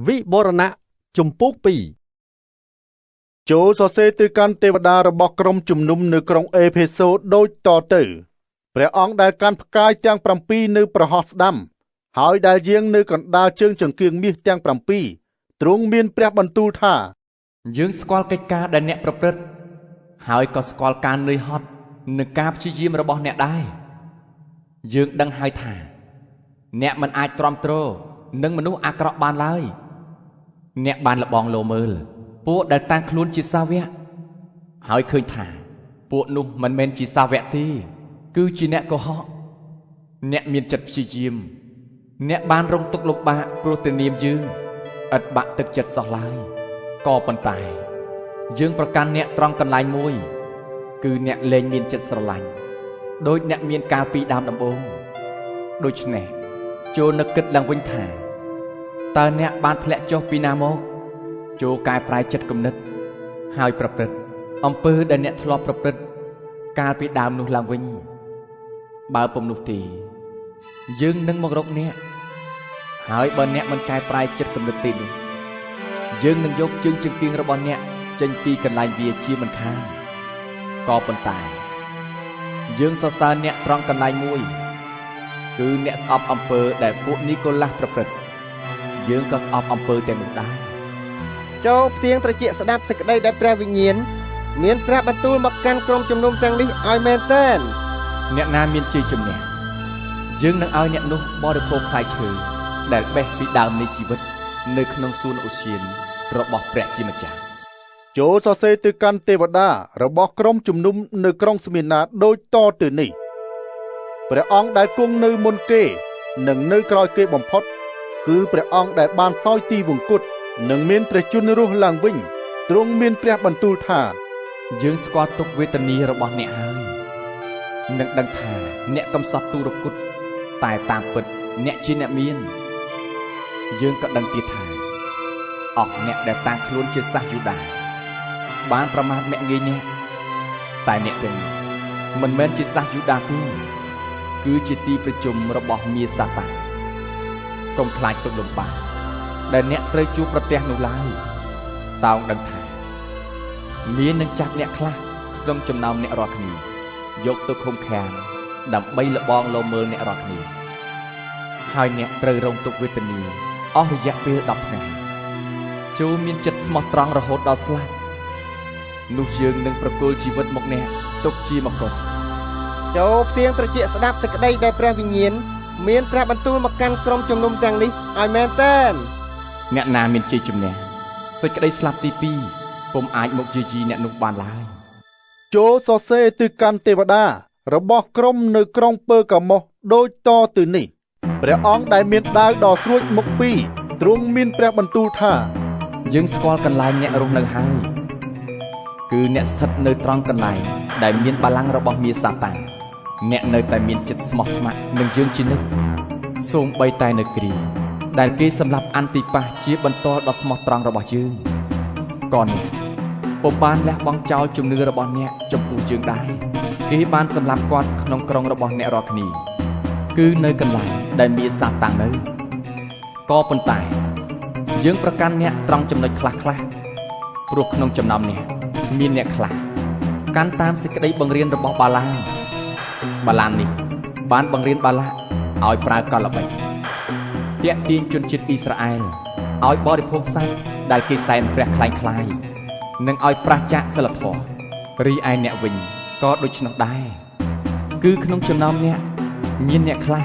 វិបរណៈជំពូក2ចូលសរសេរទៅកាន់ទេវតារបស់ក្រុមជំនុំនៅក្រុងអេផេសូដូចតទៅព្រះអង្គដែលកាន់ផ្កាយទាំង7នៅប្រហោះស្ដាំហើយដែលយាងនៅកណ្ដាលជើងចង្គៀងមាសទាំង7ទ្រង់មានព្រះបន្ទូលថាយើងស្គាល់កិច្ចការដែលអ្នកប្រព្រឹត្តហើយក៏ស្គាល់ការនឿយហត់និងការព្យាយាមរបស់អ្នកដែរយើងដឹងហើយថាអ្នកមិនអាចទ្រាំទ្រនឹងមនុស្សអាក្រក់បានឡើយអ្នកបានលបងលោមើលពួកដែលតាំងខ្លួនជាសាវកហើយឃើញថាពួកនោះមិនមែនជាសាវកទេគឺជាអ្នកកុហកអ្នកមានចិត្តព្យាយាមអ្នកបានរងទុក្ខលំបាកព្រោះតែនាមយើងឥតបាក់ទឹកចិត្តសោះឡើយក៏ប៉ុន្តែយើងប្រកាន់អ្នកត្រង់កន្លែងមួយគឺអ្នកលែងមានចិត្តស្រឡាញ់ដោយអ្នកមានកាលពីដើមដំបូងដូច្នេះចូលនឹកគិតឡើងវិញថាតើអ្នកបានធ្លាក់ចុះពីណាមកចូលកែប្រែចិត្តគំនិតហើយប្រព្រឹត្តអំពើដែលអ្នកធ្លាប់ប្រព្រឹត្តកាលពីដើមនោះឡើងវិញបើពុំនោះទេយើងនឹងមករកអ្នកហើយបើអ្នកមិនកែប្រែចិត្តគំនិតទេនោះយើងនឹងយកជើងចង្គៀងរបស់អ្នកចេញពីកន្លែងវាជាមិនខានក៏ប៉ុន្តែយើងសរសើរអ្នកត្រង់កន្លែងមួយគឺអ្នកស្អប់អំពើដែលពួកនីកូឡាស់ប្រព្រឹត្តយើងក៏ស្អប់អំពើទាំងនោះដែរចូលផ្ទៀងត្រជាក់ស្ដាប់សេចក្តីដែលព្រះវិញ្ញាណមានព្រះបន្ទូលមកកាន់ក្រុមជំនុំទាំងនេះឲ្យមែនទែនអ្នកណាមានជ័យជំនះយើងនឹងឲ្យអ្នកនោះបរិភោគផ្លែឈើដែលបេះពីដើមនៃជីវិតនៅក្នុងសួនអូសៀនរបស់ព្រះជាម្ចាស់ចូលសរសេរទៅកាន់ទេវតារបស់ក្រុមជំនុំនៅក្រុងស្មីណាដូចតទៅនេះព្រះអង្គដែលគង់នៅមុនគេនិងនៅក្រោយគេបំផុតគឺព្រះអង្គដែលបានសោយទីវង្គតនិងមានព្រះជន្មរស់ឡើងវិញទ្រង់មានព្រះបន្ទូលថាយើងស្គាល់ទុក្ខវេទនារបស់អ្នកហើយនឹងដឹងថាអ្នកកំសត់ទូរគតតែតាមពិតអ្នកជាអ្នកមានយើងក៏ដឹងទៀតថាអស់អ្នកដែលតាំងខ្លួនជាសាសយូដាបានប្រមាថមាក់ងាយអ្នកតែអ្នកទាំងនេះមិនមែនជាសាសយូដាទេគឺជាទីប្រជុំរបស់មាសាតាកុំខ្លាចទុក្ខលំបាកដែលអ្នកត្រូវជួបប្រទះនោះឡើយតោងដឹងថាមាននឹងចាប់អ្នកខ្លះក្នុងចំណោមអ្នករាល់គ្នាយកទៅឃុំឃាំងដើម្បីលបងលោមើលអ្នករាល់គ្នាហើយអ្នកត្រូវរងទុក្ខវេទនាអស់រយៈពេល10ថ្ងៃចូលមានចិត្តស្មោះត្រង់រហូតដល់ស្លាប់នោះយើងនឹងប្រគល់ជីវិតមកអ្នកទុកជាមកុដចូលផ្ទៀងត្រជាក់ស្ដាប់សេចក្តីដែលព្រះវិញ្ញាណមានព្រះបន្ទូលមកកាន់ក្រុមជំនុំទាំងនេះឲ្យមែនទែនអ្នកណាមានជ័យជំនះសេចក្តីស្លាប់ទី2ពុំអាចមកយាយីអ្នកនោះបានឡើយចូលសរសេរទៅកាន់ទេវតារបស់ក្រុមនៅក្រុងពើកាម៉ុសដូចតទៅនេះព្រះអង្គដែលមានដាវដ៏ស្រួចមុខ2ទ្រង់មានព្រះបន្ទូលថាយើងស្គាល់កន្លែងអ្នករស់នៅហើយគឺអ្នកស្ថិតនៅត្រង់កន្លែងដែលមានបល្ល័ង្ករបស់មាសាតាំងអ្នកនៅតែមានចិត្តស្មោះស្ម័គ្រនឹងយើងជានិច្ចសូម្បីតែនៅគ្រីដែលគេសម្លាប់អន្តិបាសជាបន្តដ៏ស្មោះត្រង់របស់យើងក៏នេះពុំបានលះបង់ចោលជំនឿរបស់អ្នកចំពោះយើងដែរគេបានសម្លាប់គាត់ក្នុងក្រុងរបស់អ្នករាល់គ្នាគឺនៅកន្លែងដែលមាសាតាំងនៅក៏ប៉ុន្តែយើងប្រកាន់អ្នកត្រង់ចំណុចខ្លះព្រោះក្នុងចំណោមនេះមានអ្នកខ្លះកាន់តាមសេចក្តីបង្រៀនរបស់បាឡាមនេះបានបង្រៀនបាឡាឲ្យប្រើកលល្បិចទាក់ទាញជនជាតិអ៊ីស្រាអែលឲ្យបរិភោគសាច់ដែលគេសែនព្រះคล้ายនិងឲ្យប្រះចាកសិលធម៌រីឯអ្នកវិញក៏ដូច្នោះដែរគឺក្នុងចំណោមអ្នកមានអ្នកខ្លះ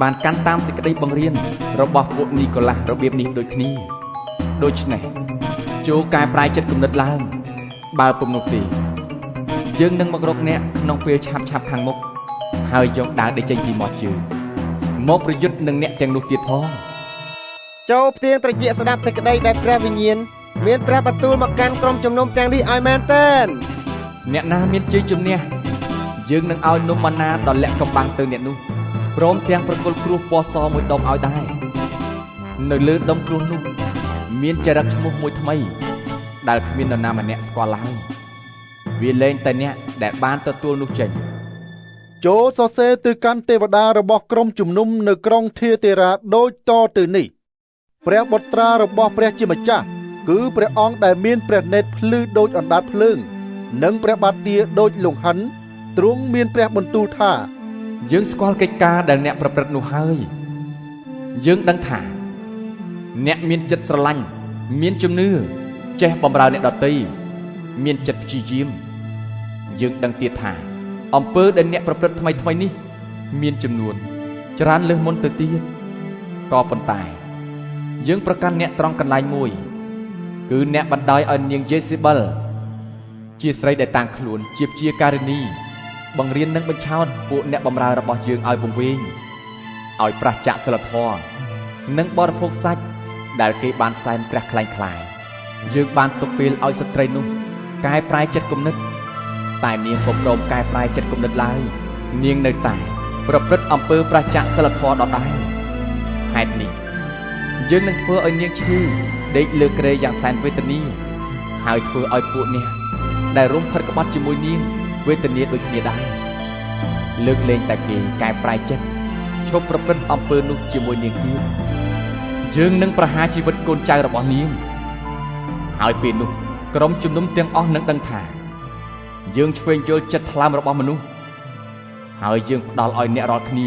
បានកាន់តាមសេចក្តីបង្រៀនរបស់ពួកនីកូឡាស់របៀបនេះដូចគ្នាដូច្នេះចូលកែប្រែចិត្តគំនិតឡើងបើពុំនោះទេយើងនឹងមករកអ្នកក្នុងពេលឆាប់ខាងមុខហើយយកដាវដេកចេញពីមាត់ជើងមកប្រយុទ្ធនឹងអ្នកទាំងនោះទៀតផងចូលផ្ទៀងត្រជាក់ស្ដាប់សេចក្តីដែលព្រះវិញ្ញាណមានព្រះបន្ទូលមកកាន់ក្រុមជំនុំទាំងនេះឲ្យមែនទែនអ្នកណាមានជ័យជំនះយើងនឹងឲ្យនំម៉ាណាដល់លាក់កំបាំងទៅអ្នកនោះព្រមទាំងប្រគល់គ្រួសពណ៌សមួយដុំឲ្យដែរនៅលើដុំគ្រួសនោះមានចរិតឈ្មោះមួយថ្មីដែលគ្មាននរណាម្នាក់ស្គាល់ឡើយវាលែងតែអ្នកដែលបានទទួលនោះចេញចូលសរសេរទៅកាន់ទេវតារបស់ក្រុមជំនុំនៅក្រុងធាតេរ៉ាដូចតទៅនេះ ព្រះបុត្រារបស់ព្រះជាម្ចាស់គឺព្រះអង្គដែលមានព្រះនេត្រភ្លឺដូចអណ្ដាតភ្លើងនិងព្រះបាទទាដូចលង្ហិនទ្រង់មានព្រះបន្ទូលថា យើងស្គាល់កិច្ចការដែលអ្នកប្រព្រឹត្តនោះហើយយើងដឹងថាអ្នកមានចិត្តស្រឡាញ់មានជំនឿចេះបម្រើអ្នកដទៃមានចិត្តព្យាយាមយើងដឹងទៀតថាអំពើដែលអ្នកប្រព្រឹត្តថ្មីនេះមានចំនួនច្រើនលើសមុនទៅទៀតក៏ប៉ុន្តែយើងប្រកាន់អ្នកត្រង់កន្លែងមួយគឺអ្នកបណ្ដោយឲ្យនាងយេសេបិលជាស្រីដែលតាំងខ្លួនជាព្យាការិនីបង្រៀននិងបញ្ឆោតពួកអ្នកបម្រើរបស់យើងឲ្យវង្វេងឲ្យប្រះចាកសិលធម៌និងបរិភោគសាច់ដែលគេបានសែនព្រះខ្លែងខ្លាយយើងបានទុកពេលឲ្យស្ត្រីនោះកែប្រែចិត្តគំនិតតែនាងពុំព្រមកែប្រែចិត្តគំនិតឡើយនាងនៅតែប្រព្រឹត្តអំពើប្រះចាកសិលធម៌ដដែលហេតុនេះយើងនឹងធ្វើឲ្យនាងឈឺដេកលើគ្រែយ៉ាងសែនវេទនាហើយធ្វើឲ្យពួកអ្នកដែលរំភើបក្បត់ជាមួយនាងវេទនាដូចគ្នាដែរលើកលែងតែគេកែប្រែចិត្តឈប់ប្រព្រឹត្តអំពើនោះជាមួយនាងទៀតយើងនឹងប្រហារជីវិតកូនចៅរបស់នាងហើយពេលនោះក្រុមជំនុំទាំងអស់នឹងដឹងថាយើងឆ្វេងយល់ចិត្តថ្លើមរបស់មនុស្សហើយយើងផ្ដល់ឲ្យអ្នករាល់គ្នា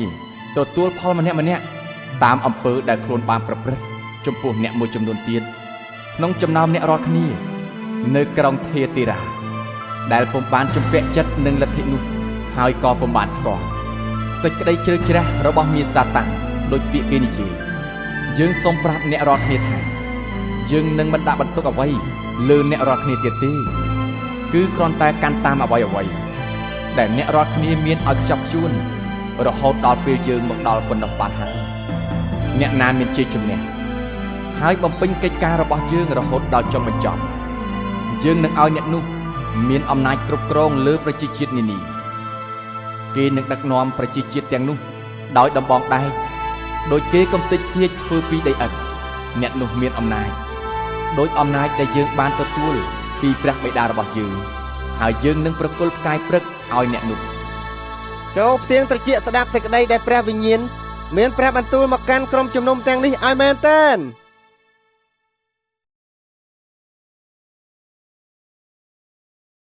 ទទួលផលម្នាក់តាមអំពើដែលខ្លួនបានប្រព្រឹត្តចំពោះអ្នកមួយចំនួនទៀតក្នុងចំណោមអ្នករាល់គ្នានៅក្រុងធាទីរ៉ាដែលពុំបានជំពាក់ចិត្តនឹងលទ្ធិនោះហើយក៏ពុំបានស្គាល់សេចក្តីជ្រៅជ្រះរបស់មាសាតាំងដោយពាក្យគេនិយាយយើងសូមប្រាប់អ្នករាល់គ្នាថាយើងនឹងមិនដាក់បន្ទុកអ្វីលើអ្នករាល់គ្នាទៀតទេគឺគ្រាន់តែកាន់តាមអ្វីដែលអ្នករាល់គ្នាមានឲ្យខ្ជាប់ខ្ជួនរហូតដល់ពេលយើងមកដល់ប៉ុណ្ណោះបានហើយអ្នកណាមានជ័យជំនះហើយបំពេញកិច្ចការរបស់យើងរហូតដល់ចុងបញ្ចប់យើងនឹងឲ្យអ្នកនោះមានអំណាចគ្រប់គ្រងលើប្រជាជាតិនានាគេនឹងដឹកនាំប្រជាជាតិទាំងនោះដោយដំបងដែកដោយគេកំទេចភាជធ្វើពីដីឥដ្ឋអ្នកនោះមានអំណាចដោយអំណាចដែលយើងបានទទួលពីព្រះបិតារបស់យើងហើយយើងនឹងប្រគល់ផ្កាយព្រឹកឲ្យអ្នកនោះចូលផ្ទៀងត្រជាក់ស្ដាប់សេចក្តីដែលព្រះវិញ្ញាណមានព្រះបន្ទូលមកកាន់ក្រុមជំនុំទាំងនេះឲ្យមែនទែន